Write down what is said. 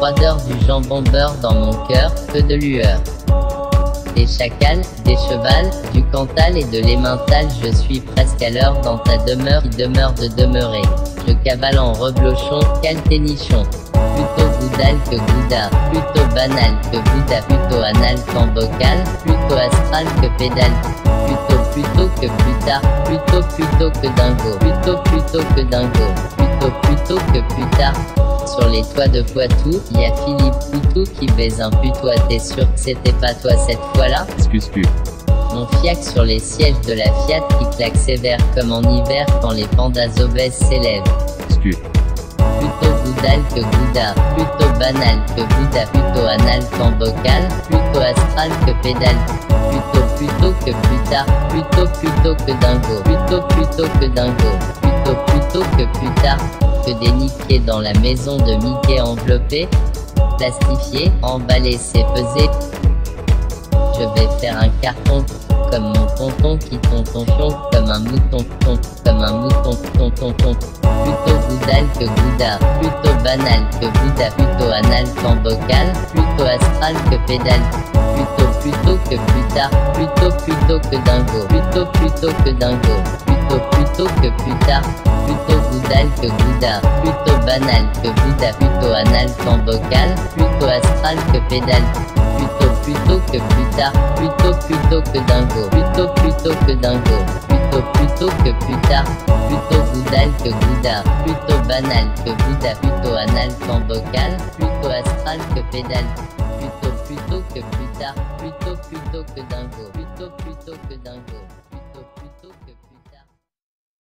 froideur du jambon beurre dans mon cœur, peu de lueur. Des chacals, des chevals, du cantal et de l'emmental, je suis presque à l'heure dans ta demeure qui demeure de demeurer. Je cavale en reblochon, calténichon. Plutôt goudal que gouda, plutôt banal que Bouddha, plutôt anal qu'en bocal, plutôt astral que pédale. Plutôt que plus tard, plutôt que dingo, plutôt que dingo, plutôt que plus tard. Sur les toits de Poitou, y a Philippe Poutou qui baise un putois. T'es sûr que c'était pas toi cette fois-là? Excuse plus. Mon fiac sur les sièges de la Fiat qui claque sévère comme en hiver quand les pandas obèses s'élèvent. Excuse. Plutôt goudal que gouda, plutôt banal que Bouddha, plutôt anal qu'en bocal, plutôt astral que pédale. Plutôt que plus tard, plutôt que dingo, plutôt que dingo, plutôt que plus tard. Que des niquets dans la maison de Mickey enveloppé, plastifié, emballé, c'est pesé. Je vais faire un carton, comme mon tonton qui tonton, comme un mouton, comme un mouton, tonton. Plutôt goudal que gouda, plutôt banal que Bouddha, plutôt anal qu'en bocal, plutôt astral que pédale. Plutôt que plus tard, plutôt que dingo, plutôt que dingo, plutôt que plus tard. Plutôt goudal que gouda, plutôt banal que Bouddha, plutôt anal qu'en bocal, plutôt astral que pédale. Plutôt que plus tard, plutôt que dingo, plutôt que dingo, plutôt que plus tard. Plutôt goudal que gouda, plutôt banal que Bouddha, plutôt anal qu'en bocal, plutôt astral que pédale. Plutôt que plus tard, plutôt que dingo, plutôt que dingo.